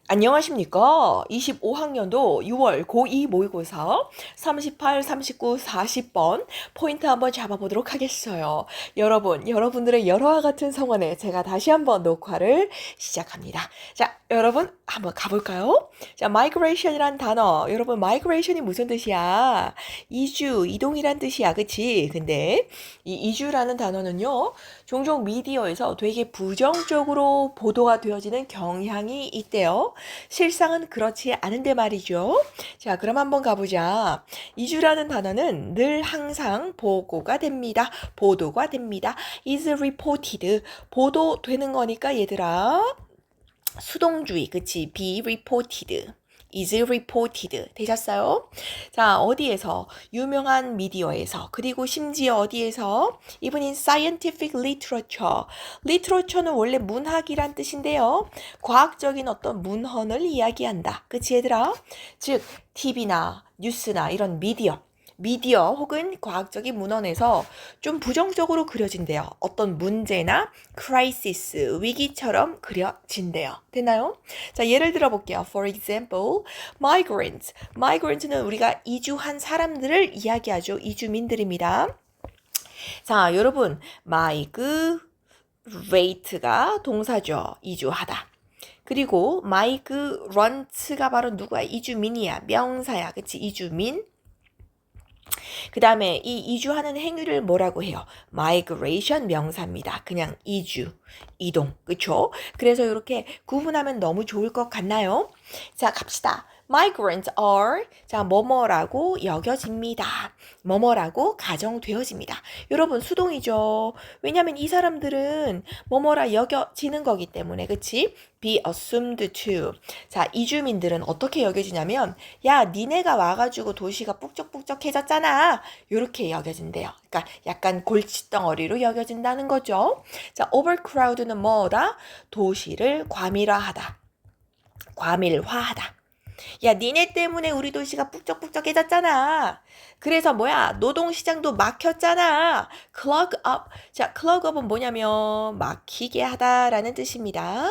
안녕하십니까? 25학년도 6월 고2 모의고사 38, 39, 40번 포인트 한번 잡아보도록 하겠어요. 여러분들의 열화와 같은 성원에 제가 다시 한번 녹화를 시작합니다. 자, 여러분 한번 가볼까요? 자, migration이란 단어. 여러분, migration이 무슨 뜻이야? 이동이란 뜻이야. 그치? 근데 이 이주라는 단어는요, 종종 미디어에서 되게 부정적으로 보도가 되어지는 경향이 있대요. 실상은 그렇지 않은데 말이죠. 자, 그럼 한번 가보자. 이주라는 단어는 늘 항상 보고가 됩니다. 보도가 됩니다. is reported. 보도되는 거니까 얘들아. 수동주의, 그치? be reported. is reported 되셨어요? 자, 어디에서? 유명한 미디어에서, 그리고 심지어 어디에서? even in scientific literature. literature는 원래 문학이란 뜻인데요. 과학적인 어떤 문헌을 이야기한다. 그치 얘들아? 즉, TV나 뉴스나 이런 미디어 혹은 과학적인 문헌에서 좀 부정적으로 그려진대요. 어떤 문제나 crisis, 위기처럼 그려진대요. 됐나요? 자, 예를 들어 볼게요. For example, migrants. migrant는 우리가 이주한 사람들을 이야기하죠. 이주민들입니다. 자, 여러분, migrate가 동사죠. 이주하다. 그리고 migrant가 바로 누구야? 이주민이야. 명사야. 그치? 이주민. 그 다음에 이 이주하는 행위를 뭐라고 해요? migration 명사입니다. 그냥 이동. 그쵸? 그래서 이렇게 구분하면 너무 좋을 것 같나요? 자, 갑시다. Migrants are 자 뭐뭐라고 여겨집니다. 뭐뭐라고 가정되어집니다. 여러분 수동이죠. 왜냐하면 이 사람들은 뭐뭐라 여겨지는 거기 때문에 그치? be assumed to 자 이주민들은 어떻게 여겨지냐면 야 니네가 와가지고 도시가 북적북적해졌잖아. 요렇게 여겨진대요. 그러니까 약간 골칫덩어리로 여겨진다는 거죠. 자 overcrowd는 뭐다? 도시를 과밀화하다. 과밀화하다. 야, 니네 때문에 우리 도시가 북적북적해졌잖아. 그래서 뭐야? 노동시장도 막혔잖아. clog up. 자, clog up은 뭐냐면 막히게 하다라는 뜻입니다.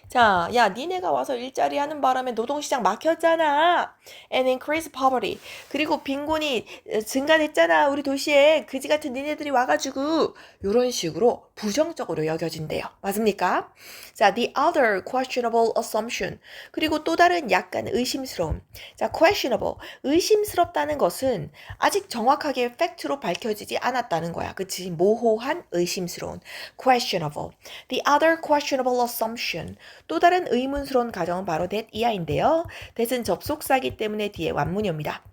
자, 야, 니네가 와서 일자리 하는 바람에 노동시장 막혔잖아. And increase poverty. 그리고 빈곤이 증가됐잖아. 우리 도시에 그지 같은 니네들이 와가지고 이런 식으로 부정적으로 여겨진대요. 맞습니까? 자, the other questionable assumption. 그리고 또 다른 약간 의심스러움. 자, questionable. 의심스럽다는 것은 아직 정확하게 팩트로 밝혀지지 않았다는 거야. 그치? 모호한 의심스러운. questionable. The other questionable assumption. 또 다른 의문스러운 가정은 바로 that 이하인데요. that은 접속사기 때문에 뒤에 완문이 옵니다.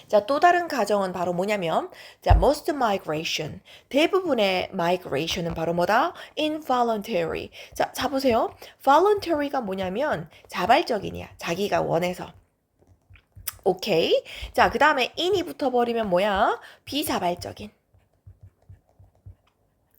자, 또 다른 가정은 바로 뭐냐면, 자, most migration. 대부분의 migration은 바로 뭐다? involuntary. 자, 보세요. voluntary가 뭐냐면, 자발적인이야. 자기가 원해서. 오케이. 자, 그 다음에 in이 붙어버리면 뭐야? 비자발적인.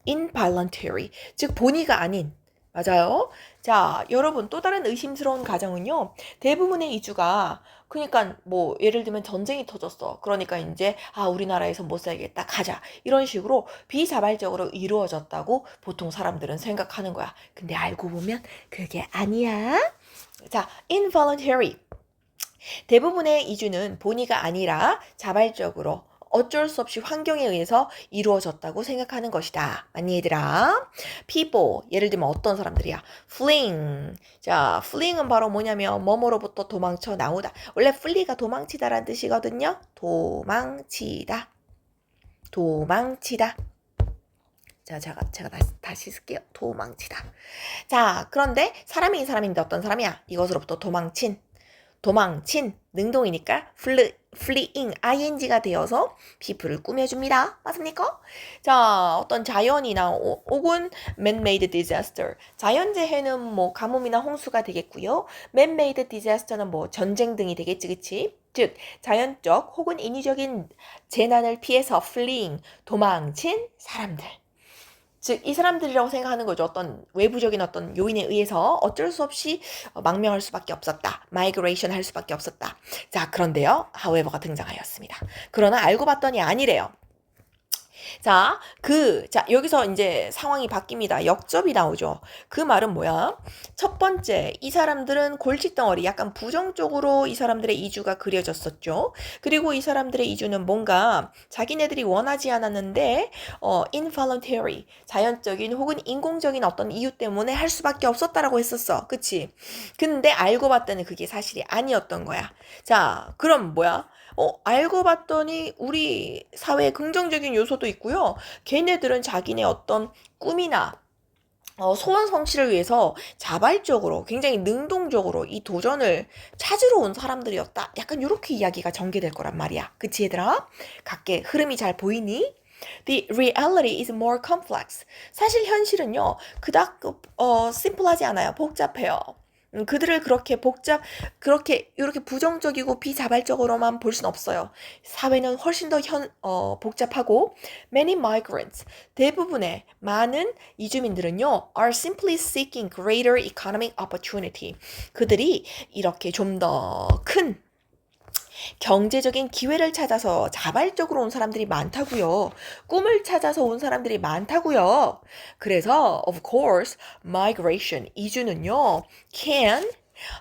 involuntary. 즉, 본의가 아닌. 맞아요. 자, 여러분 또 다른 의심스러운 가정은요. 대부분의 이주가 그러니까 뭐 예를 들면 전쟁이 터졌어. 그러니까 이제 우리나라에서 못 살겠다. 가자. 이런 식으로 비자발적으로 이루어졌다고 보통 사람들은 생각하는 거야. 근데 알고 보면 그게 아니야. 자, involuntary. 대부분의 이주는 본의가 아니라 자발적으로 어쩔 수 없이 환경에 의해서 이루어졌다고 생각하는 것이다. 맞니 얘들아? people 예를 들면 어떤 사람들이야? fleeing 자 fleeing은 바로 뭐냐면 뭐뭐로부터 도망쳐 나오다. 원래 flee가 도망치다라는 뜻이거든요. 도망치다. 도망치다. 자, 제가 다시 쓸게요. 도망치다. 자, 그런데 사람인데 어떤 사람이야? 이것으로부터 도망친 능동이니까 fleeing ing가 되어서 people을 꾸며줍니다. 맞습니까? 자, 어떤 자연이나 혹은 man-made disaster. 자연재해는 뭐 가뭄이나 홍수가 되겠고요. man-made disaster는 뭐 전쟁 등이 되겠지, 그치? 즉 자연적 혹은 인위적인 재난을 피해서 fleeing 도망친 사람들. 즉, 이 사람들이라고 생각하는 거죠. 어떤 외부적인 어떤 요인에 의해서 어쩔 수 없이 망명할 수밖에 없었다. 마이그레이션 할 수밖에 없었다. 자, 그런데요. however가 등장하였습니다. 그러나 알고 봤더니 아니래요. 자, 여기서 이제 상황이 바뀝니다. 역접이 나오죠. 그 말은 뭐야? 첫 번째, 이 사람들은 골칫덩어리, 약간 부정적으로 이 사람들의 이주가 그려졌었죠. 그리고 이 사람들의 이주는 뭔가 자기네들이 원하지 않았는데, involuntary, 자연적인 혹은 인공적인 어떤 이유 때문에 할 수밖에 없었다라고 했었어. 그치? 근데 알고 봤더니 그게 사실이 아니었던 거야. 자, 그럼 뭐야? 알고 봤더니 우리 사회에 긍정적인 요소도 있고요. 걔네들은 자기네 어떤 꿈이나 소원 성취를 위해서 자발적으로 굉장히 능동적으로 이 도전을 찾으러 온 사람들이었다. 약간 이렇게 이야기가 전개될 거란 말이야. 그치 얘들아? 각계 흐름이 잘 보이니? The reality is more complex. 사실 현실은요, 그닥 심플하지 않아요. 복잡해요. 그들을 그렇게 이렇게 부정적이고 비자발적으로만 볼 순 없어요. 사회는 훨씬 더 복잡하고 many migrants, 대부분의 많은 이주민들은요 are simply seeking greater economic opportunity. 그들이 이렇게 좀 더 큰 경제적인 기회를 찾아서 자발적으로 온 사람들이 많다고요. 꿈을 찾아서 온 사람들이 많다고요. 그래서 of course migration 이주는요 can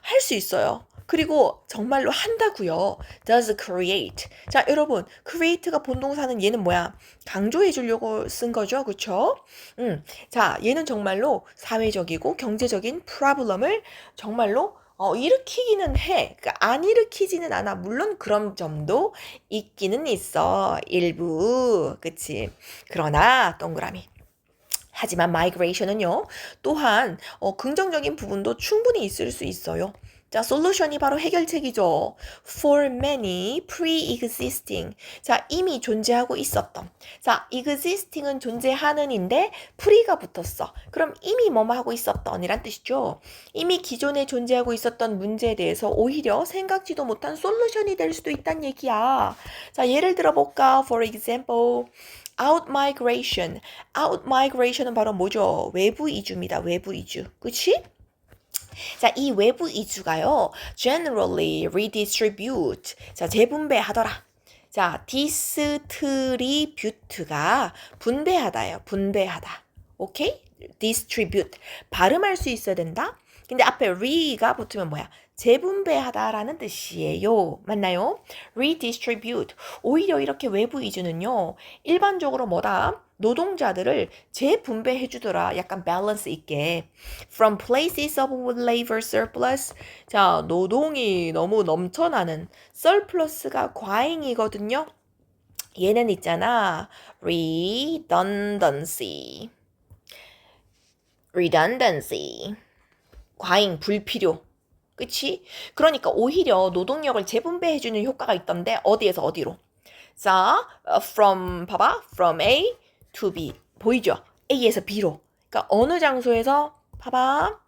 할 수 있어요. 그리고 정말로 한다고요. does create. 자, 여러분, create가 본동사는 얘는 뭐야? 강조해 주려고 쓴 거죠. 그쵸? 자, 얘는 정말로 사회적이고 경제적인 프로블럼을 정말로 일으키기는 해. 그러니까 안 일으키지는 않아. 물론 그런 점도 있기는 있어. 일부. 그치? 그러나 동그라미. 하지만 마이그레이션은요. 또한 긍정적인 부분도 충분히 있을 수 있어요. 자, 솔루션이 바로 해결책이죠. For many pre-existing. 자, 이미 존재하고 있었던. 자, existing은 존재하는인데 pre가 붙었어. 그럼 이미 뭐뭐 하고 있었던 이란 뜻이죠. 이미 기존에 존재하고 있었던 문제에 대해서 오히려 생각지도 못한 솔루션이 될 수도 있다는 얘기야. 자, 예를 들어 볼까? For example, outmigration. outmigration은 바로 뭐죠? 외부 이주입니다. 외부 이주. 그치? 자, 이 외부 이주가요. generally redistribute. 자, 재분배하더라. 자, distribute가 분배하다예요. 분배하다. 오케이? distribute. 발음할 수 있어야 된다. 근데 앞에 re가 붙으면 뭐야? 재분배하다라는 뜻이에요. 맞나요? redistribute. 오히려 이렇게 외부 이주는요. 일반적으로 뭐다? 노동자들을 재분배해 주더라. 약간 밸런스 있게. From places of labor surplus. 자, 노동이 너무 넘쳐나는 surplus가 과잉이거든요. 얘는 있잖아. redundancy. redundancy. 과잉, 불필요. 그치? 그러니까 오히려 노동력을 재분배해주는 효과가 있던데 어디에서 어디로? 자, 봐봐. From A to B. 보이죠? A에서 B로. 그러니까 어느 장소에서 봐봐.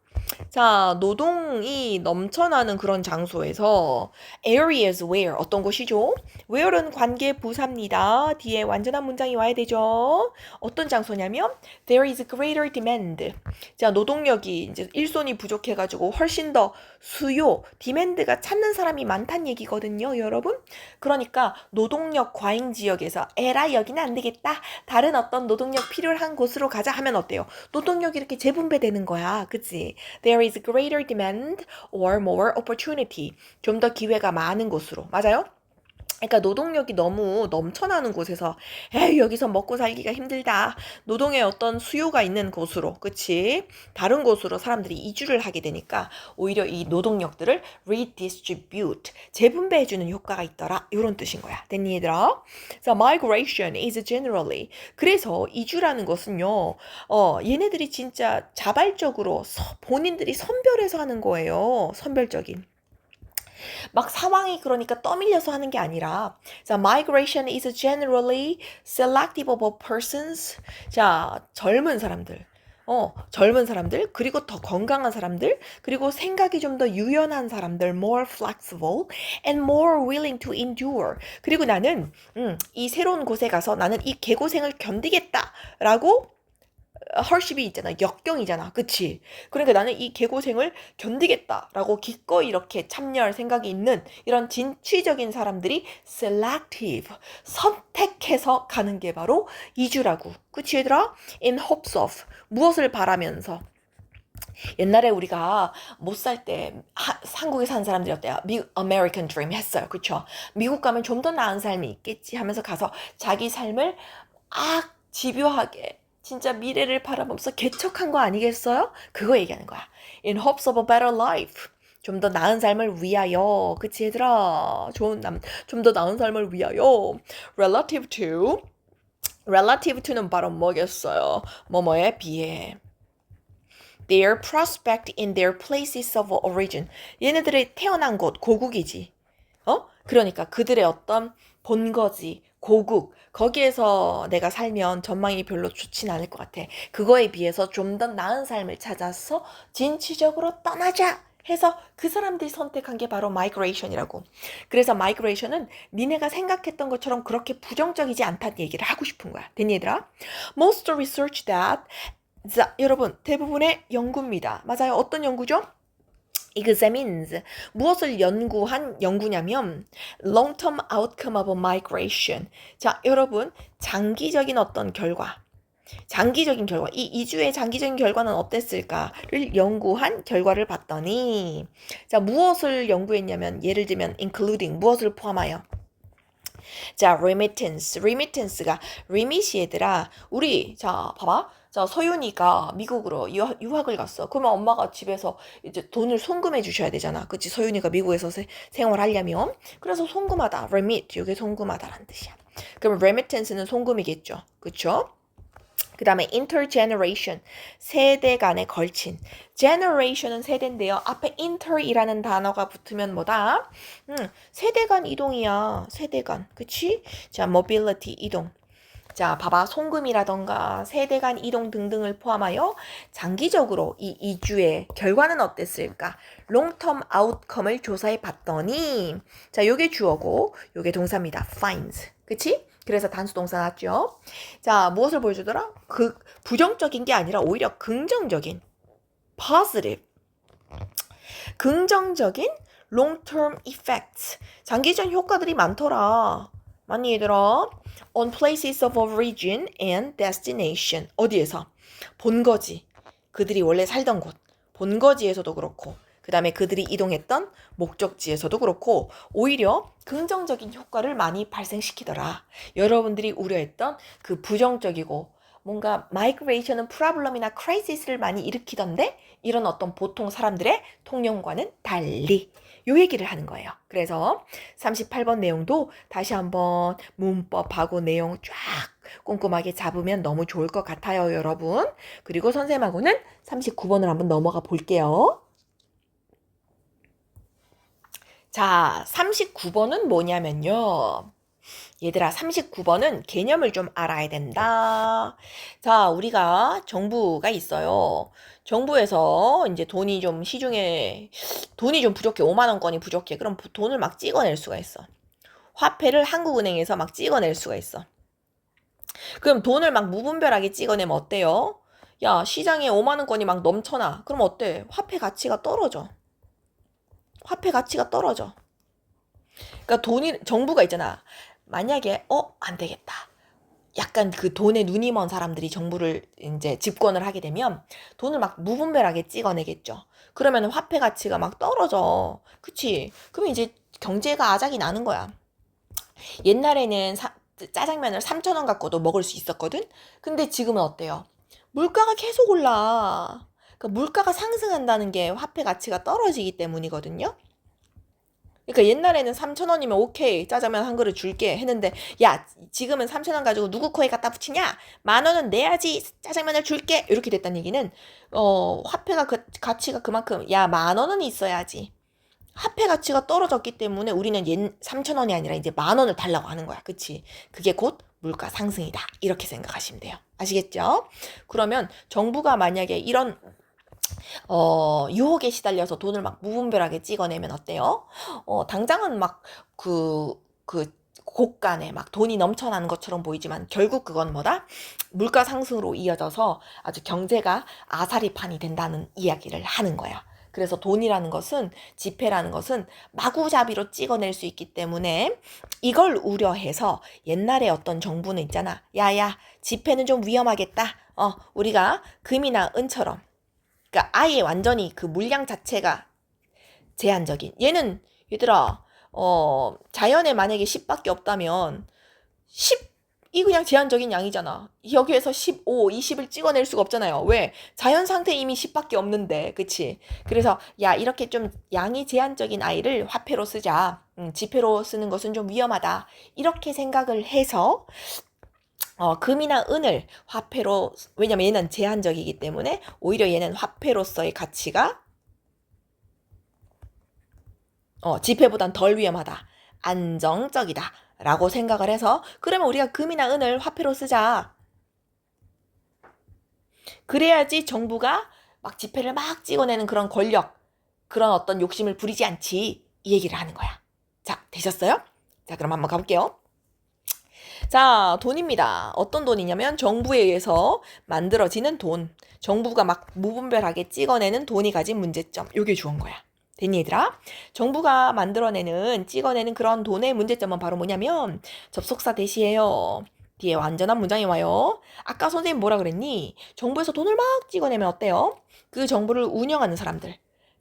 자, 노동이 넘쳐나는 그런 장소에서 areas where 어떤 곳이죠? where는 관계 부사입니다. 뒤에 완전한 문장이 와야 되죠. 어떤 장소냐면 there is greater demand. 자, 노동력이 이제 일손이 부족해가지고 훨씬 더 수요, demand가 찾는 사람이 많다는 얘기거든요, 여러분. 그러니까 노동력 과잉 지역에서 에라 여기는 안 되겠다. 다른 어떤 노동력 필요한 곳으로 가자 하면 어때요? 노동력이 이렇게 재분배되는 거야, 그치? There is greater demand or more opportunity. 좀 더 기회가 많은 곳으로. 맞아요? 그러니까 노동력이 너무 넘쳐나는 곳에서 에이 여기서 먹고 살기가 힘들다. 노동의 어떤 수요가 있는 곳으로 그치? 다른 곳으로 사람들이 이주를 하게 되니까 오히려 이 노동력들을 redistribute 재분배해주는 효과가 있더라. 이런 뜻인 거야. 됐니 얘들아? So migration is generally 그래서 이주라는 것은요. 얘네들이 진짜 자발적으로 본인들이 선별해서 하는 거예요. 선별적인. 막 상황이 그러니까 떠밀려서 하는 게 아니라 자, migration is generally selective of persons. 자, 젊은 사람들, 그리고 더 건강한 사람들, 그리고 생각이 좀 더 유연한 사람들, more flexible and more willing to endure. 그리고 나는 이 새로운 곳에 가서 나는 이 개고생을 견디겠다라고 hardship이 있잖아. 역경이잖아. 그치? 그러니까 나는 이 개고생을 견디겠다라고 기꺼이 이렇게 참여할 생각이 있는 이런 진취적인 사람들이 selective, 선택해서 가는 게 바로 이주라고. 그치 얘들아? in hopes of, 무엇을 바라면서. 옛날에 우리가 못 살 때 한국에 사는 사람들이 어때요? 미국 American Dream 했어요. 그쵸? 미국 가면 좀 더 나은 삶이 있겠지 하면서 가서 자기 삶을 집요하게 진짜 미래를 바라보면서 개척한 거 아니겠어요? 그거 얘기하는 거야. In hopes of a better life. 좀 더 나은 삶을 위하여. 그치 얘들아? 좀 더 나은 삶을 위하여. Relative to는 바로 뭐겠어요? 뭐뭐에 비해. Their prospect in their places of origin. 얘네들이 태어난 곳, 고국이지. 그러니까 그들의 어떤 본거지, 고국, 거기에서 내가 살면 전망이 별로 좋진 않을 것 같아. 그거에 비해서 좀 더 나은 삶을 찾아서 진취적으로 떠나자 해서 그 사람들이 선택한 게 바로 migration이라고. 그래서 migration은 니네가 생각했던 것처럼 그렇게 부정적이지 않다는 얘기를 하고 싶은 거야. 됐니 얘들아? Most research that 자, 여러분, 대부분의 연구입니다. 맞아요. 어떤 연구죠? examines. 무엇을 연구한 연구냐면 long-term outcome of migration. 자, 여러분, 장기적인 어떤 결과. 장기적인 결과. 이 이주의 장기적인 결과는 어땠을까를 연구한 결과를 봤더니 자, 무엇을 연구했냐면 예를 들면 including 무엇을 포함하여 자, remittance가 remit이 얘들아. 우리 자, 봐봐. 자, 소윤이가 미국으로 유학을 갔어. 그러면 엄마가 집에서 이제 돈을 송금해 주셔야 되잖아. 그치? 소윤이가 미국에서 생활하려면. 그래서 송금하다. remit. 이게 송금하다라는 뜻이야. 그럼 remittance는 송금이겠죠. 그쵸? 그 다음에 intergeneration, 세대 간에 걸친. generation은 세대인데요. 앞에 inter이라는 단어가 붙으면 뭐다? 세대 간 이동이야. 세대 간. 그치? 자, mobility, 이동. 자, 봐봐. 송금이라던가 세대 간 이동 등등을 포함하여 장기적으로 이 이주의 결과는 어땠을까? long-term outcome을 조사해 봤더니 자, 요게 주어고 요게 동사입니다. finds. 그치? 그래서 단수 동사 나왔죠. 자, 무엇을 보여주더라? 그 부정적인 게 아니라 오히려 긍정적인 positive 긍정적인 long-term effects 장기적 효과들이 많더라. 많이 얘들아. on places of origin and destination 어디에서? 본거지. 그들이 원래 살던 곳. 본거지에서도 그렇고 그 다음에 그들이 이동했던 목적지에서도 그렇고 오히려 긍정적인 효과를 많이 발생시키더라. 여러분들이 우려했던 그 부정적이고 뭔가 마이그레이션은 프로블럼이나 크라이시스를 많이 일으키던데 이런 어떤 보통 사람들의 통념과는 달리 요 얘기를 하는 거예요. 그래서 38번 내용도 다시 한번 문법하고 내용 쫙 꼼꼼하게 잡으면 너무 좋을 것 같아요, 여러분. 그리고 선생님하고는 39번을 한번 넘어가 볼게요. 자, 39번은 뭐냐면요. 얘들아, 39번은 개념을 좀 알아야 된다. 자, 우리가 정부가 있어요. 정부에서 이제 돈이 좀 시중에 돈이 좀 부족해. 5만 원권이 부족해. 그럼 돈을 막 찍어낼 수가 있어. 화폐를 한국은행에서 막 찍어낼 수가 있어. 그럼 돈을 막 무분별하게 찍어내면 어때요? 야, 시장에 5만 원권이 막 넘쳐나. 그럼 어때? 화폐 가치가 떨어져. 화폐 가치가 떨어져. 그러니까 정부가 있잖아. 만약에 안 되겠다. 약간 그 돈에 눈이 먼 사람들이 정부를 이제 집권을 하게 되면 돈을 막 무분별하게 찍어내겠죠. 그러면 화폐 가치가 막 떨어져. 그치? 그러면 이제 경제가 아작이 나는 거야. 옛날에는 짜장면을 3,000원 갖고도 먹을 수 있었거든? 근데 지금은 어때요? 물가가 계속 올라. 그러니까 물가가 상승한다는 게 화폐 가치가 떨어지기 때문이거든요. 그러니까 옛날에는 3,000원이면 오케이 짜장면 한 그릇 줄게 했는데 야 지금은 3,000원 가지고 누구 코에 갖다 붙이냐 10,000원은 내야지 짜장면을 줄게 이렇게 됐다는 얘기는 화폐가 가치가 그만큼 야 10,000원은 있어야지 화폐 가치가 떨어졌기 때문에 우리는 3,000원이 아니라 이제 10,000원을 달라고 하는 거야. 그치? 그게 곧 물가 상승이다 이렇게 생각하시면 돼요. 아시겠죠? 그러면 정부가 만약에 이런 유혹에 시달려서 돈을 막 무분별하게 찍어내면 어때요? 당장은 막 곳간에 막 돈이 넘쳐나는 것처럼 보이지만 결국 그건 뭐다? 물가 상승으로 이어져서 아주 경제가 아사리판이 된다는 이야기를 하는 거야. 그래서 돈이라는 것은, 지폐라는 것은 마구잡이로 찍어낼 수 있기 때문에 이걸 우려해서 옛날에 어떤 정부는 있잖아. 야야, 지폐는 좀 위험하겠다. 우리가 금이나 은처럼. 그러니까 아예 완전히 그 물량 자체가 제한적인. 얘들아, 자연에 만약에 10밖에 없다면 10이 그냥 제한적인 양이잖아. 여기에서 15, 20을 찍어낼 수가 없잖아요. 왜? 자연 상태 이미 10밖에 없는데, 그치? 그래서 야, 이렇게 좀 양이 제한적인 아이를 화폐로 쓰자. 지폐로 쓰는 것은 좀 위험하다. 이렇게 생각을 해서 금이나 은을 화폐로, 왜냐면 얘는 제한적이기 때문에 오히려 얘는 화폐로서의 가치가 지폐보단 덜 위험하다. 안정적이다. 라고 생각을 해서 그러면 우리가 금이나 은을 화폐로 쓰자. 그래야지 정부가 막 지폐를 막 찍어내는 그런 권력, 그런 어떤 욕심을 부리지 않지. 이 얘기를 하는 거야. 자, 되셨어요? 자, 그럼 한번 가볼게요. 자, 돈입니다. 어떤 돈이냐면 정부에 의해서 만들어지는 돈. 정부가 막 무분별하게 찍어내는 돈이 가진 문제점. 요게 주어인 거야. 됐니 얘들아? 정부가 만들어내는 찍어내는 그런 돈의 문제점은 바로 뭐냐면 접속사 대시해요. 뒤에 완전한 문장이 와요. 아까 선생님 뭐라 그랬니? 정부에서 돈을 막 찍어내면 어때요? 그 정부를 운영하는 사람들.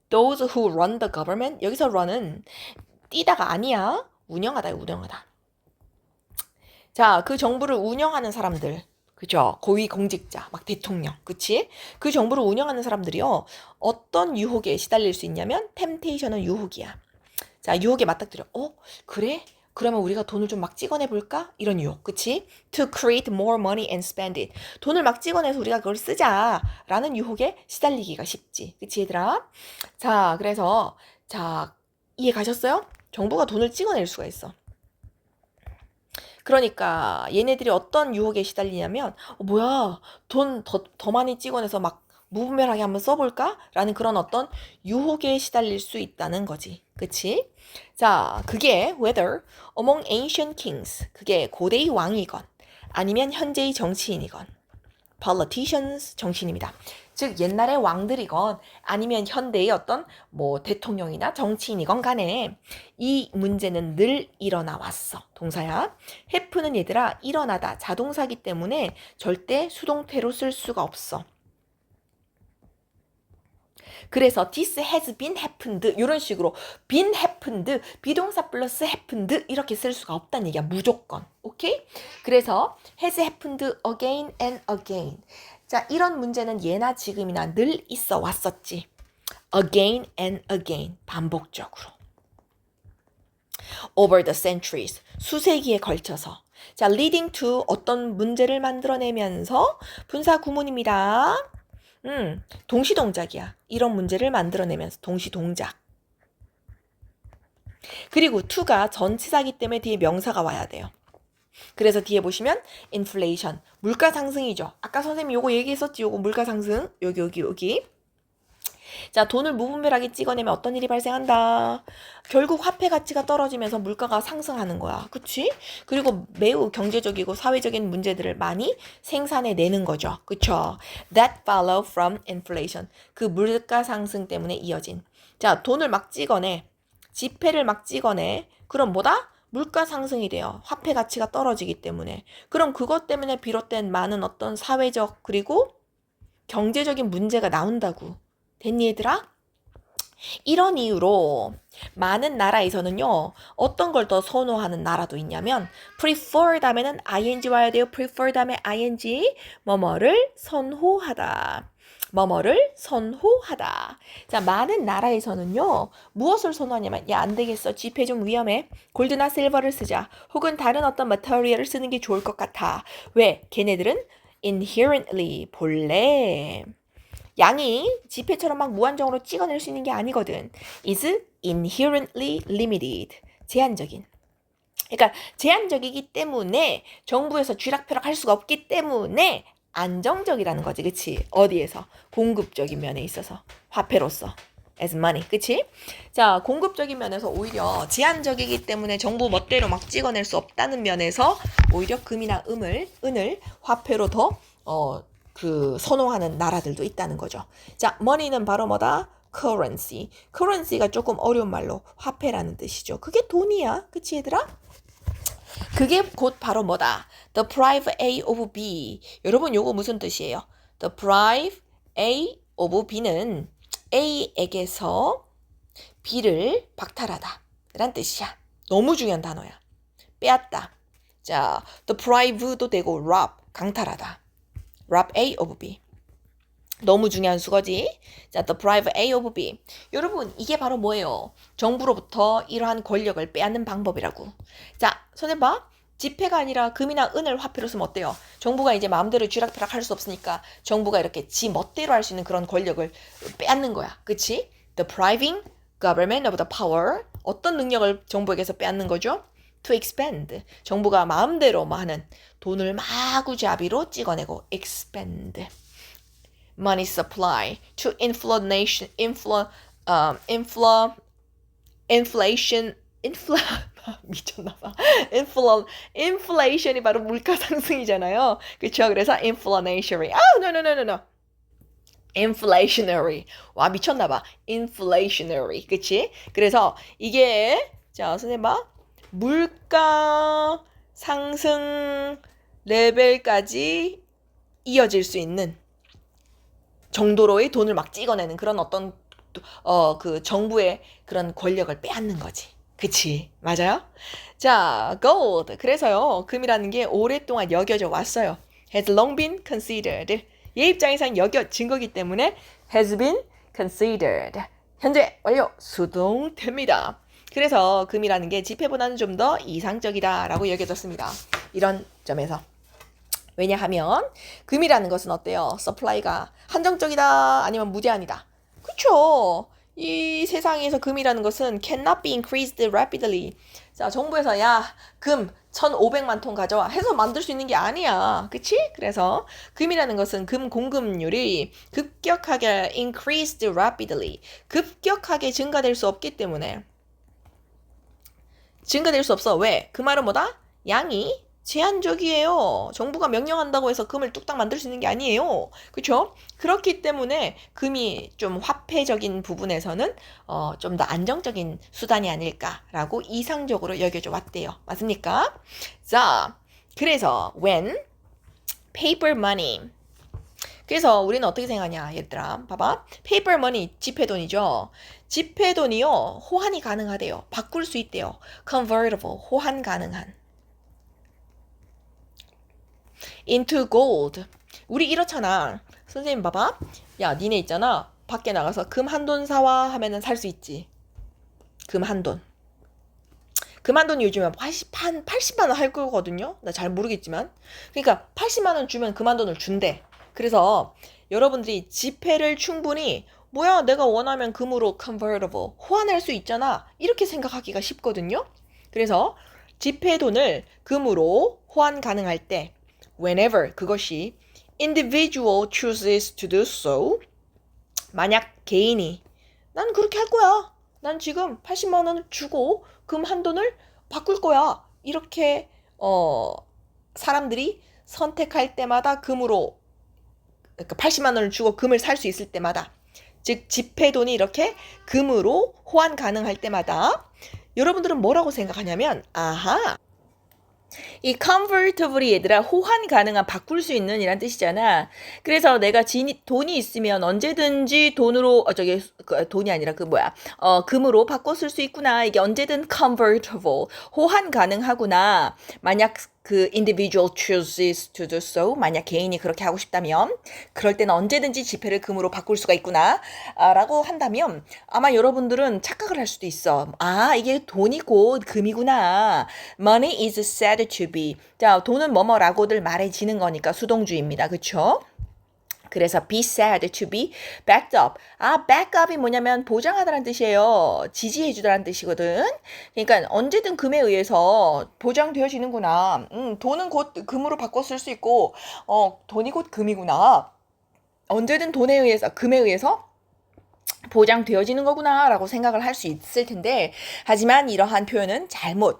Those who run the government. 여기서 run은 뛰다가 아니야. 운영하다, 운영하다. 자, 그 정부를 운영하는 사람들. 그죠? 고위공직자, 막 대통령, 그치? 그 정부를 운영하는 사람들이요. 어떤 유혹에 시달릴 수 있냐면 템테이션은 유혹이야. 자, 유혹에 맞닥뜨려. 그래? 그러면 우리가 돈을 좀 막 찍어내볼까? 이런 유혹, 그치? To create more money and spend it. 돈을 막 찍어내서 우리가 그걸 쓰자. 라는 유혹에 시달리기가 쉽지. 그치, 얘들아? 자, 그래서, 자, 이해 가셨어요? 정부가 돈을 찍어낼 수가 있어. 그러니까 얘네들이 어떤 유혹에 시달리냐면 뭐야 돈 더 많이 찍어내서 막 무분별하게 한번 써볼까? 라는 그런 어떤 유혹에 시달릴 수 있다는 거지. 그치? 자, 그게 whether among ancient kings, 그게 고대의 왕이건 아니면 현재의 정치인이건 politicians, 정치인입니다. 즉 옛날의 왕들이건 아니면 현대의 어떤 뭐 대통령이나 정치인이건 간에 이 문제는 늘 일어나 왔어. 동사야. happen은 얘들아 일어나다 자동사기 때문에 절대 수동태로 쓸 수가 없어. 그래서 this has been happened 이런 식으로 been happened 비동사 플러스 happened 이렇게 쓸 수가 없다는 얘기야. 무조건. 오케이? 그래서 has happened again and again. 자, 이런 문제는 예나 지금이나 늘 있어 왔었지. again and again. 반복적으로. over the centuries. 수세기에 걸쳐서. 자, leading to 어떤 문제를 만들어내면서 분사 구문입니다. 동시동작이야. 이런 문제를 만들어내면서 동시동작. 그리고 to가 전치사기 때문에 뒤에 명사가 와야 돼요. 그래서 뒤에 보시면 inflation, 물가 상승이죠. 아까 선생님이 요거 얘기했었지. 요거 물가 상승. 여기. 자, 돈을 무분별하게 찍어내면 어떤 일이 발생한다. 결국 화폐 가치가 떨어지면서 물가가 상승하는 거야. 그치? 그리고 매우 경제적이고 사회적인 문제들을 많이 생산해내는 거죠. 그쵸? That follow from inflation. 그 물가 상승 때문에 이어진. 자, 돈을 막 찍어내. 지폐를 막 찍어내. 그럼 뭐다? 물가 상승이 돼요. 화폐 가치가 떨어지기 때문에. 그럼 그것 때문에 비롯된 많은 어떤 사회적 그리고 경제적인 문제가 나온다고. 됐니 얘들아? 이런 이유로 많은 나라에서는요. 어떤 걸 더 선호하는 나라도 있냐면 prefer 다음에는 ing 와야 돼요. prefer 다음에 ing 뭐뭐를 선호하다. 뭐뭐를 선호하다. 자, 많은 나라에서는요. 무엇을 선호하냐면 야, 안 되겠어. 지폐 좀 위험해. 골드나 실버를 쓰자. 혹은 다른 어떤 머터리얼을 쓰는 게 좋을 것 같아. 왜? 걔네들은 inherently 본래 양이 지폐처럼 막 무한정으로 찍어낼 수 있는 게 아니거든. is inherently limited. 제한적인. 그러니까 제한적이기 때문에 정부에서 쥐락펴락 할 수가 없기 때문에 안정적이라는 거지. 그치? 어디에서? 공급적인 면에 있어서. 화폐로서. as money. 그치? 자, 공급적인 면에서 오히려 제한적이기 때문에 정부 멋대로 막 찍어낼 수 없다는 면에서 오히려 금이나 은을 화폐로 더 선호하는 나라들도 있다는 거죠. 자, money는 바로 뭐다? currency. currency가 조금 어려운 말로 화폐라는 뜻이죠. 그게 돈이야. 그치 얘들아? 그게 곧 바로 뭐다? The prive A of B. 여러분 요거 무슨 뜻이에요? The prive A of B는 A에게서 B를 박탈하다 라는 뜻이야. 너무 중요한 단어야. 빼앗다. 자, the prive도 되고 rob, 강탈하다. rob A of B. 너무 중요한 수거지. 자, the prive A of B. 여러분, 이게 바로 뭐예요? 정부로부터 이러한 권력을 빼앗는 방법이라고. 자, 손에 봐. 지폐가 아니라 금이나 은을 화폐로 쓰면 어때요? 정부가 이제 마음대로 쥐락펴락 할 수 없으니까 정부가 이렇게 지 멋대로 할 수 있는 그런 권력을 빼앗는 거야. 그치? Depriving government of the power. 어떤 능력을 정부에게서 빼앗는 거죠? To expend. 정부가 마음대로 뭐 하는 돈을 마구잡이로 찍어내고 expend. Money supply to inflation, 미쳤나봐. inflation이 바로 물가 상승이잖아요. 그쵸? 그래서 inflationary. no. inflationary. 와, 미쳤나봐. inflationary. 그치? 그래서 이게, 자, 선생님 봐. 물가 상승 레벨까지 이어질 수 있는 정도로의 돈을 막 찍어내는 그런 어떤 그 정부의 그런 권력을 빼앗는 거지. 그치? 맞아요? 자, gold. 그래서요, 금이라는 게 오랫동안 여겨져 왔어요. has long been considered. 얘 입장에선 여겨진 거기 때문에 has been considered. 현재 완료 수동됩니다. 그래서 금이라는 게 지폐보다는 좀 더 이상적이다라고 여겨졌습니다. 이런 점에서. 왜냐하면 금이라는 것은 어때요? 서플라이가 한정적이다 아니면 무제한이다. 그쵸? 이 세상에서 금이라는 것은 cannot be increased rapidly. 자, 정부에서 야, 금 1,500만 톤 가져와 해서 만들 수 있는 게 아니야. 그치? 그래서 금이라는 것은 금 공급률이 급격하게 increased rapidly. 급격하게 증가될 수 없기 때문에 증가될 수 없어. 왜? 그 말은 뭐다? 양이 제한적이에요. 정부가 명령한다고 해서 금을 뚝딱 만들 수 있는 게 아니에요. 그렇죠? 그렇기 때문에 금이 좀 화폐적인 부분에서는 좀 더 안정적인 수단이 아닐까라고 이상적으로 여겨져 왔대요. 맞습니까? 자, 그래서 when paper money. 그래서 우리는 어떻게 생각하냐, 얘들아. 봐봐. paper money, 지폐돈이죠. 지폐돈이요, 호환이 가능하대요. 바꿀 수 있대요. convertible, 호환 가능한. into gold. 우리 이렇잖아. 선생님 봐봐. 야, 니네 있잖아. 밖에 나가서 금 한 돈 사와 하면은 살 수 있지. 금 한 돈. 금 한 돈이 요즘에 80만 원 할 거거든요. 나 잘 모르겠지만. 그러니까 80만 원 주면 금 한 돈을 준대. 그래서 여러분들이 지폐를 충분히 뭐야, 내가 원하면 금으로 convertible, 호환할 수 있잖아. 이렇게 생각하기가 쉽거든요. 그래서 지폐 돈을 금으로 호환 가능할 때 whenever 그것이 individual chooses to do so. 만약 개인이 난 그렇게 할 거야. 난 지금 80만 원을 주고 금 한 돈을 바꿀 거야. 이렇게 사람들이 선택할 때마다 금으로, 그러니까 80만 원을 주고 금을 살 수 있을 때마다, 즉 지폐 돈이 이렇게 금으로 호환 가능할 때마다 여러분들은 뭐라고 생각하냐면, 아하, 이 convertible이 얘들아 호환 가능한, 바꿀 수 있는 이란 뜻이잖아. 그래서 내가 돈이 있으면 언제든지 돈으로 돈이 아니라 금으로 바꿔 쓸 수 있구나. 이게 언제든 convertible, 호환 가능하구나. 만약 그 individual chooses to do so, 만약 개인이 그렇게 하고 싶다면 그럴 때는 언제든지 지폐를 금으로 바꿀 수가 있구나 라고 한다면 아마 여러분들은 착각을 할 수도 있어. 아, 이게 돈이 곧 금이구나. Money is said to be. 자, 돈은 뭐뭐라고들 말해지는 거니까 수동주의입니다. 그쵸? 그래서 be said to be backed up. 아, backup이 뭐냐면 보장하다라는 뜻이에요. 지지해주다라는 뜻이거든. 그러니까 언제든 금에 의해서 보장되어지는구나. 돈은 곧 금으로 바꿔 쓸 수 있고, 돈이 곧 금이구나. 언제든 금에 의해서 보장되어지는 거구나 라고 생각을 할 수 있을 텐데 하지만 이러한 표현은 잘못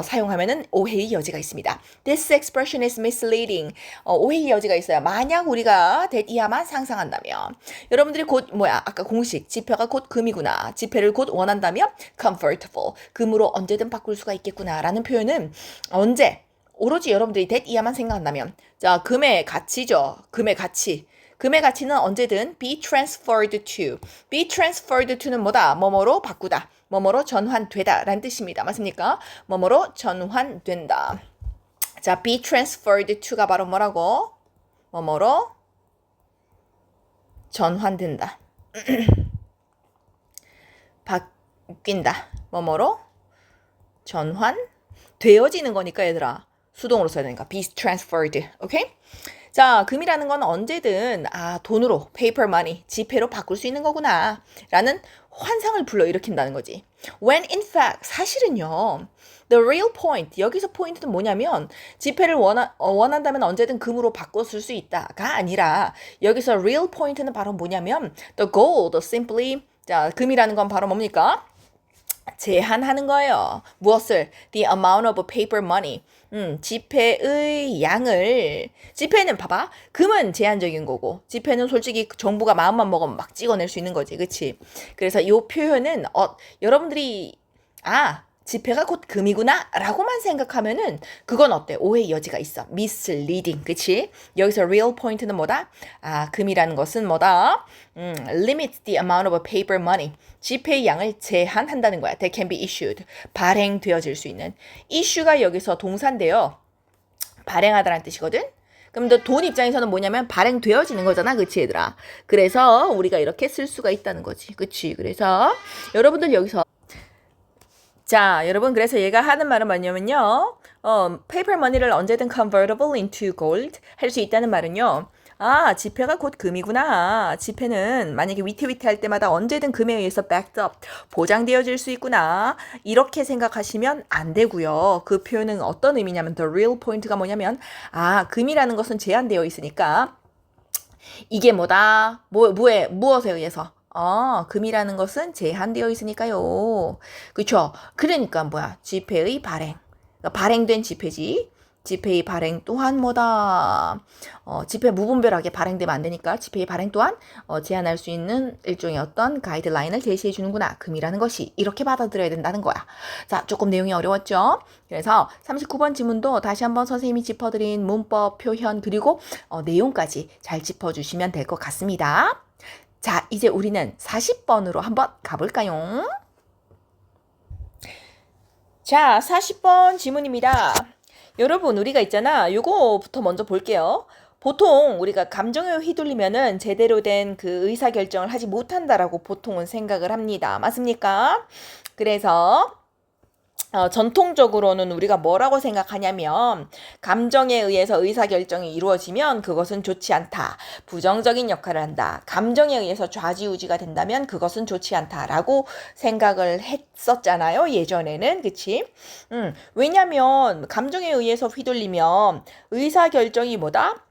사용하면은 오해의 여지가 있습니다. This expression is misleading. 오해의 여지가 있어요. 만약 우리가 that 이하만 상상한다면 여러분들이 곧 아까 공식 지폐가 곧 금이구나. 지폐를 곧 원한다면 comfortable. 금으로 언제든 바꿀 수가 있겠구나 라는 표현은 언제 오로지 여러분들이 that 이하만 생각한다면 자 금의 가치죠. 금의 가치. 금의 가치는 언제든 be transferred to. be transferred to는 뭐다? 뭐뭐로 바꾸다. 뭐뭐로 전환되다 라는 뜻입니다. 맞습니까? 뭐뭐로 전환된다. 자, be transferred to가 바로 뭐라고? 뭐뭐로 전환된다. 바뀐다. 뭐뭐로 전환되어지는 거니까 얘들아. 수동으로 써야 되니까 be transferred. 오케이? 자, 금이라는 건 언제든 돈으로 paper money, 지폐로 바꿀 수 있는 거구나 라는 환상을 불러일으킨다는 거지. When in fact 사실은요. The real point, 여기서 포인트는 뭐냐면 지폐를 원한다면 언제든 금으로 바꿔 쓸 수 있다가 아니라 여기서 real point는 바로 뭐냐면 the goal, the simply 자, 금이라는 건 바로 뭡니까? 제한하는 거예요. 무엇을? The amount of paper money. 지폐의 양을. 지폐는 봐봐. 금은 제한적인 거고 지폐는 솔직히 정부가 마음만 먹으면 막 찍어낼 수 있는 거지. 그치? 그래서 이 표현은 여러분들이 지폐가 곧 금이구나 라고만 생각하면은 그건 어때? 오해의 여지가 있어. misleading. 그치? 여기서 real point는 뭐다? 금이라는 것은 뭐다? limit the amount of paper money. 지폐의 양을 제한한다는 거야. That can be issued. 발행되어질 수 있는. issue가 여기서 동사인데요. 발행하다라는 뜻이거든? 그럼 돈 입장에서는 뭐냐면 발행되어지는 거잖아. 그치 얘들아? 그래서 우리가 이렇게 쓸 수가 있다는 거지. 그치? 그래서 여러분들 여기서 자, 여러분 그래서 얘가 하는 말은 뭐냐면요. paper money를 언제든 convertible into gold 할 수 있다는 말은요. 지폐가 곧 금이구나. 지폐는 만약에 위태위태할 때마다 언제든 금에 의해서 backed up, 보장되어질 수 있구나. 이렇게 생각하시면 안 되고요. 그 표현은 어떤 의미냐면 the real point가 뭐냐면 금이라는 것은 제한되어 있으니까 이게 뭐다? 무엇에 의해서? 금이라는 것은 제한되어 있으니까요. 그쵸? 그러니까 지폐의 발행. 그러니까 발행된 지폐지. 지폐의 발행 또한 뭐다? 지폐 무분별하게 발행되면 안 되니까 지폐의 발행 또한 제한할 수 있는 일종의 어떤 가이드라인을 제시해 주는구나. 금이라는 것이 이렇게 받아들여야 된다는 거야. 자, 조금 내용이 어려웠죠? 그래서 39번 지문도 다시 한번 선생님이 짚어드린 문법, 표현, 그리고 내용까지 잘 짚어주시면 될 것 같습니다. 자, 이제 우리는 40번으로 한번 가볼까요? 자, 40번 지문입니다. 여러분, 우리가 있잖아. 요거부터 먼저 볼게요. 보통 우리가 감정에 휘둘리면은 제대로 된 그 의사결정을 하지 못한다라고 보통은 생각을 합니다. 맞습니까? 그래서 전통적으로는 우리가 뭐라고 생각하냐면 감정에 의해서 의사결정이 이루어지면 그것은 좋지 않다. 부정적인 역할을 한다. 감정에 의해서 좌지우지가 된다면 그것은 좋지 않다라고 생각을 했었잖아요. 예전에는. 그치? 왜냐면 감정에 의해서 휘둘리면 의사결정이 뭐다?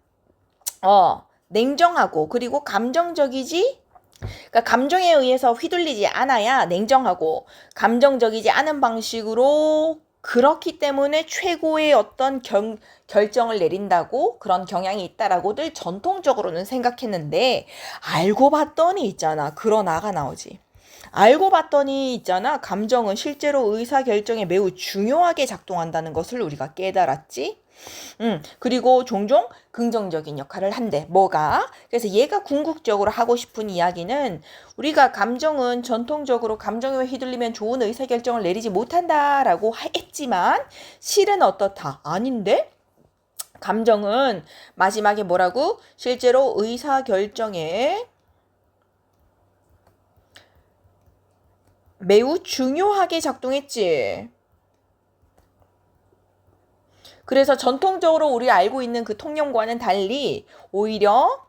냉정하고 그리고 감정적이지 그러니까 감정에 의해서 휘둘리지 않아야 냉정하고 감정적이지 않은 방식으로 그렇기 때문에 최고의 어떤 결정을 내린다고 그런 경향이 있다라고들 전통적으로는 생각했는데 알고 봤더니 있잖아. 그런 나오지. 알고 봤더니 있잖아. 감정은 실제로 의사결정에 매우 중요하게 작동한다는 것을 우리가 깨달았지. 그리고 종종 긍정적인 역할을 한대. 뭐가? 그래서 얘가 궁극적으로 하고 싶은 이야기는 우리가 감정은 전통적으로 감정에 휘둘리면 좋은 의사결정을 내리지 못한다라고 했지만 실은 어떻다? 아닌데? 감정은 마지막에 뭐라고? 실제로 의사결정에 매우 중요하게 작동했지. 그래서 전통적으로 우리 알고 있는 그 통념과는 달리 오히려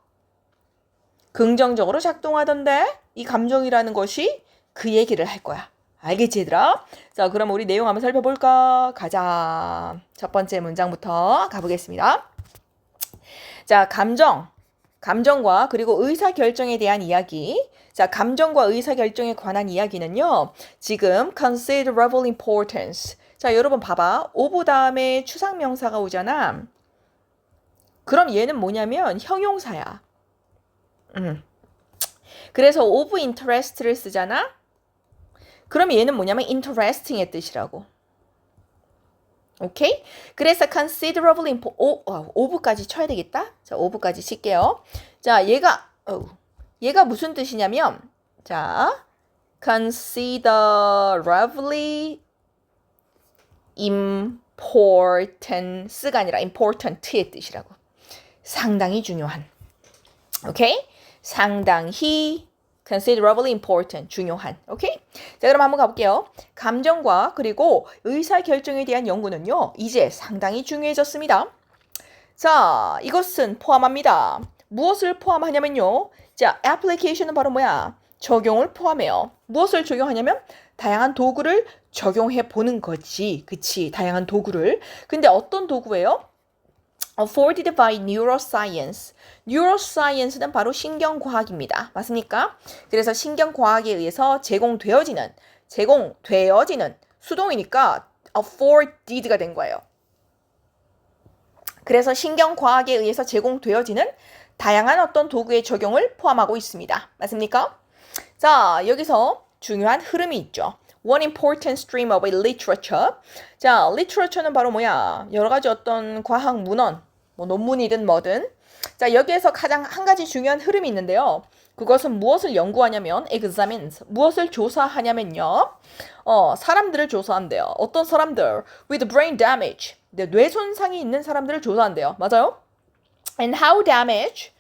긍정적으로 작동하던데 이 감정이라는 것이 그 얘기를 할 거야. 알겠지 얘들아? 자, 그럼 우리 내용 한번 살펴볼까? 가자. 첫 번째 문장부터 가보겠습니다. 자, 감정. 감정과 그리고 의사결정에 대한 이야기. 자, 감정과 의사결정에 관한 이야기는요. 지금 considerable importance. 자, 여러분 봐봐. of 다음에 추상명사가 오잖아. 그럼 얘는 뭐냐면 형용사야. 그래서 of interest를 쓰잖아. 그럼 얘는 뭐냐면 interesting의 뜻이라고. 오케이? 그래서 considerable of까지 쳐야 되겠다. 자, of까지 칠게요. 자, 얘가 무슨 뜻이냐면, 자, considerably importance가 아니라 important의 뜻이라고. 상당히 중요한. 오케이? 상당히 considerably important, 중요한. 오케이? 자, 그럼 한번 가볼게요. 감정과 그리고 의사결정에 대한 연구는요. 이제 상당히 중요해졌습니다. 자, 이것은 포함합니다. 무엇을 포함하냐면요. 자, application은 바로 뭐야? 적용을 포함해요. 무엇을 적용하냐면 다양한 도구를 적용해 보는 거지. 그치? 다양한 도구를. 근데 어떤 도구예요? afforded by neuroscience. neuroscience는 바로 신경과학입니다. 맞습니까? 그래서 신경과학에 의해서 제공되어지는 수동이니까 afforded가 된 거예요. 그래서 신경과학에 의해서 제공되어지는 다양한 어떤 도구의 적용을 포함하고 있습니다. 맞습니까? 자, 여기서 중요한 흐름이 있죠. One important stream of literature. 자, literature는 바로 뭐야? 여러 가지 어떤 과학 문헌, 뭐 논문이든 뭐든. 자, 여기에서 가장 한 가지 중요한 흐름이 있는데요. 그것은 무엇을 연구하냐면 examines. 무엇을 조사하냐면요. 사람들을 조사한대요. 어떤 사람들? With brain damage. 뇌 손상이 있는 사람들을 조사한대요. 맞아요? And how damage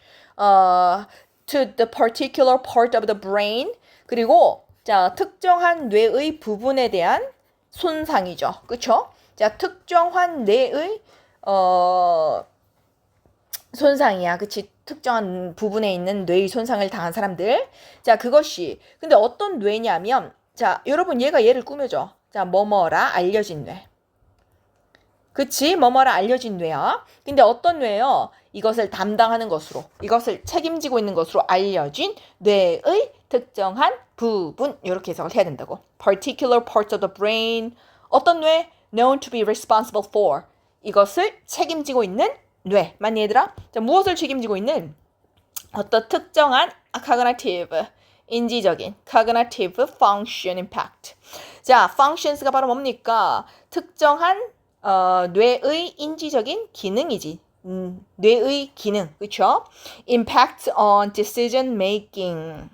to the particular part of the brain. 그리고 자, 특정한 뇌의 부분에 대한 손상이죠. 그쵸? 자, 특정한 뇌의 손상이야. 그치? 특정한 부분에 있는 뇌의 손상을 당한 사람들. 자, 그것이 근데 어떤 뇌냐면 자, 여러분 얘가 얘를 꾸며줘. 자, 뭐뭐라 알려진 뇌. 그치? 뭐뭐라 알려진 뇌야. 근데 어떤 뇌예요? 이것을 담당하는 것으로, 이것을 책임지고 있는 것으로 알려진 뇌의 특정한 부분, 이렇게 해석을 해야 된다고. Particular parts of the brain. 어떤 뇌? Known to be responsible for. 이것을 책임지고 있는 뇌. 맞니 얘들아? 자, 무엇을 책임지고 있는? 어떤 특정한 cognitive, 인지적인 cognitive function impact. 자, functions가 바로 뭡니까? 특정한 뇌의 인지적인 기능이지. 뇌의 기능, 그쵸? Impact on decision making.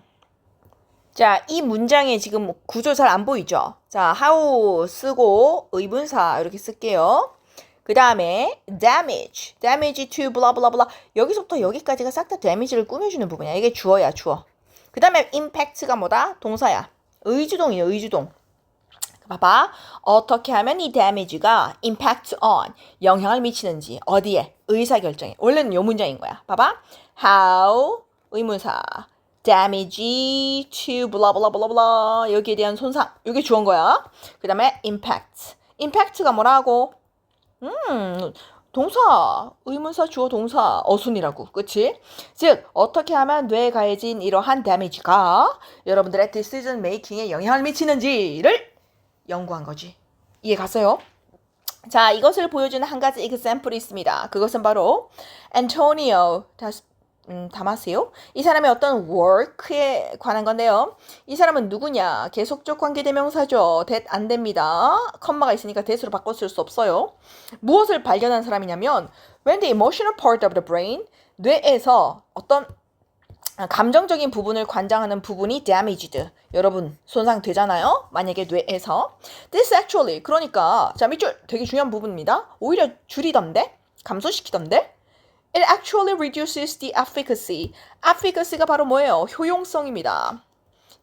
자, 이 문장에 지금 구조 잘 안 보이죠? 자, how 쓰고 의문사 이렇게 쓸게요. 그 다음에 damage to blah blah blah. 여기서부터 여기까지가 싹 다 damage를 꾸며주는 부분이야. 이게 주어야, 주어. 그 다음에 impact가 뭐다? 동사야. 의주동이에요, 의주동. 봐봐. 어떻게 하면 이 damage가 impact on, 영향을 미치는지, 어디에? 의사결정에. 원래는 요 문장인 거야. 봐봐. how, 의문사. damage to blah blah blah blah. 여기에 대한 손상. 이게 주어인 거야. 그 다음에 impact. impact가 뭐라고? 동사, 의문사, 주어, 동사, 어순이라고. 그치? 즉, 어떻게 하면 뇌에 가해진 이러한 damage가 여러분들의 decision making에 영향을 미치는지를 연구한 거지. 이해 갔어요? 자, 이것을 보여주는 한 가지 example이 있습니다. 그것은 바로 Antonio 다마시오. 이 사람의 어떤 work에 관한 건데요. 이 사람은 누구냐? 계속적 관계대명사죠. that 안 됩니다. 컴마가 있으니까 that으로 바꿨을 수 없어요. 무엇을 발견한 사람이냐면 when the emotional part of the brain, 뇌에서 어떤 감정적인 부분을 관장하는 부분이 damaged. 여러분 손상되잖아요. 만약에 뇌에서. This actually, 그러니까 자, 밑줄 되게 중요한 부분입니다. 오히려 줄이던데? 감소시키던데? It actually reduces the efficacy. efficacy가 바로 뭐예요? 효용성입니다.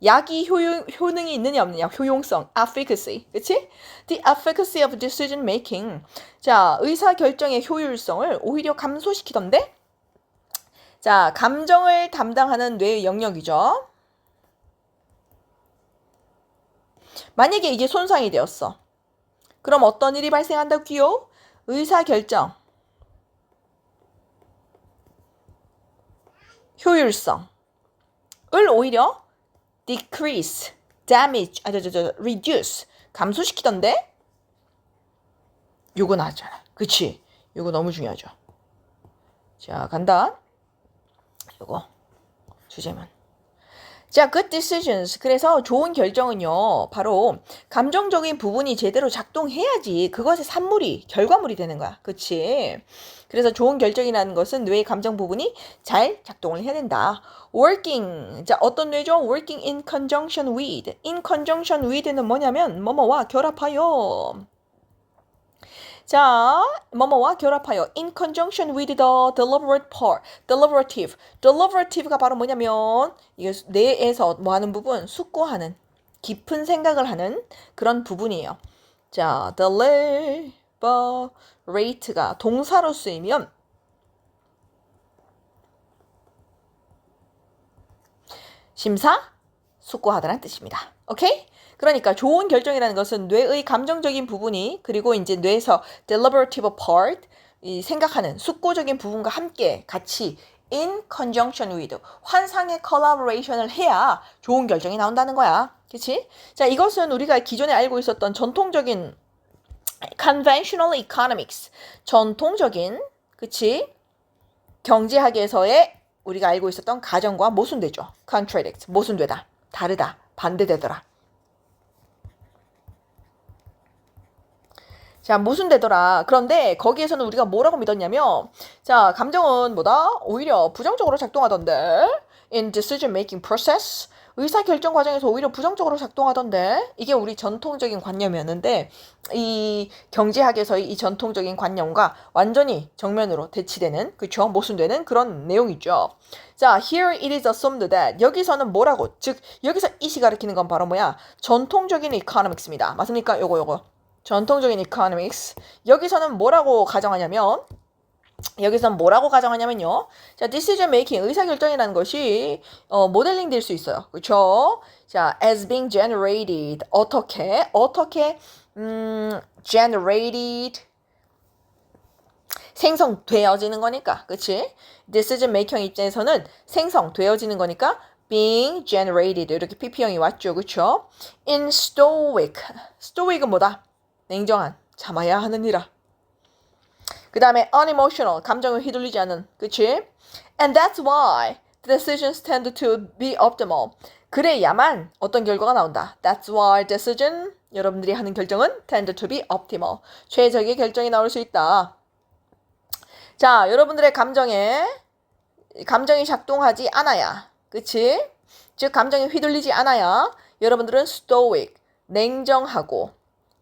약이 효능이 있느냐 없느냐? 효용성, efficacy. 그치? The efficacy of decision making. 자, 의사결정의 효율성을 오히려 감소시키던데? 자, 감정을 담당하는 뇌의 영역이죠. 만약에 이게 손상이 되었어. 그럼 어떤 일이 발생한다고요? 의사결정. 효율성을 오히려 decrease, damage, reduce, 감소시키던데? 요거 나왔잖아. 그치? 요거 너무 중요하죠. 자, 간다. 요거 주제문. 자, good decisions. 그래서 좋은 결정은요, 바로 감정적인 부분이 제대로 작동해야지 그것의 산물이, 결과물이 되는 거야. 그치? 그래서 좋은 결정이라는 것은 뇌의 감정 부분이 잘 작동을 해야 된다. working. 자, 어떤 뇌죠? working in conjunction with. in conjunction with는 뭐냐면, 뭐뭐와 결합하여. 자, 뭐뭐와 결합하여 in conjunction with the deliberate part, deliberative. deliberative가 바로 뭐냐면 이게 뇌에서 뭐 하는 부분? 숙고하는, 깊은 생각을 하는 그런 부분이에요. 자, deliberate가 동사로 쓰이면 심사, 숙고하다라는 뜻입니다. 오케이? 그러니까 좋은 결정이라는 것은 뇌의 감정적인 부분이 그리고 이제 뇌에서 deliberative part, 이 생각하는 숙고적인 부분과 함께 같이 in conjunction with, 환상의 collaboration을 해야 좋은 결정이 나온다는 거야. 그치? 자, 이것은 우리가 기존에 알고 있었던 전통적인 conventional economics, 전통적인, 그치? 경제학에서의 우리가 알고 있었던 가정과 모순되죠. contradict, 모순되다, 다르다, 반대되더라. 자, 모순되더라. 그런데 거기에서는 우리가 뭐라고 믿었냐면, 자, 감정은 뭐다? 오히려 부정적으로 작동하던데. in decision making process. 의사결정 과정에서 오히려 부정적으로 작동하던데. 이게 우리 전통적인 관념이었는데, 이 경제학에서의 이 전통적인 관념과 완전히 정면으로 대치되는, 그쵸? 모순되는 그런 내용이죠. 자, here it is assumed that. 여기서는 뭐라고? 즉, 여기서 it이 가리키는 건 바로 뭐야? 전통적인 economics입니다. 맞습니까? 요거. 전통적인 economics. 여기서는 뭐라고 가정하냐면요. 자, decision making, 의사결정이라는 것이 모델링 될 수 있어요. 그렇죠? 자, as being generated. 어떻게 generated 생성되어지는 거니까. 그치? decision making 입장에서는 생성되어지는 거니까 being generated 이렇게 pp형이 왔죠. 그렇죠? in stoic은 뭐다? 냉정한, 참아야 하는 이라. 그 다음에 unemotional, 감정을 휘둘리지 않은, 그치? And that's why the decisions tend to be optimal. 그래야만 어떤 결과가 나온다. That's why decision, 여러분들이 하는 결정은 tend to be optimal. 최적의 결정이 나올 수 있다. 자, 여러분들의 감정이 작동하지 않아야, 그치? 즉, 감정이 휘둘리지 않아야 여러분들은 stoic, 냉정하고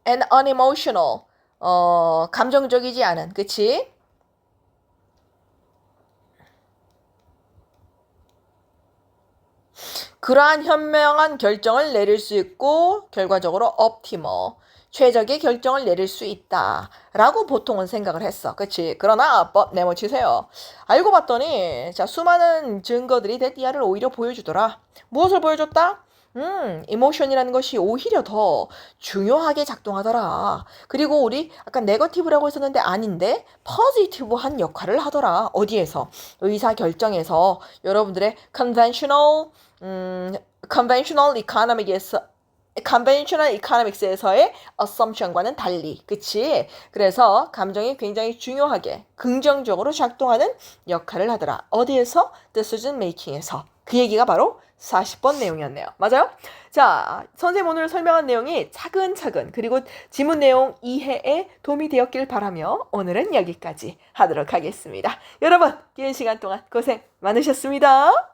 and unemotional, 감정적이지 않은, 그치? 그러한 현명한 결정을 내릴 수 있고 결과적으로 optimal, 최적의 결정을 내릴 수 있다 라고 보통은 생각을 했어. 그치? 그러나 네모치세요. 알고 봤더니 자, 수많은 증거들이 데디아를 오히려 보여주더라. 무엇을 보여줬다? 이모션이라는 것이 오히려 더 중요하게 작동하더라. 그리고 우리 아까 네거티브라고 했었는데 아닌데 포지티브한 역할을 하더라. 어디에서? 의사결정에서 여러분들의 conventional economics에서의 assumption과는 달리, 그치? 그래서 감정이 굉장히 중요하게 긍정적으로 작동하는 역할을 하더라. 어디에서? decision making에서. 그 얘기가 바로 40번 내용이었네요. 맞아요? 자, 선생님 오늘 설명한 내용이 차근차근 그리고 지문 내용 이해에 도움이 되었길 바라며 오늘은 여기까지 하도록 하겠습니다. 여러분, 긴 시간 동안 고생 많으셨습니다.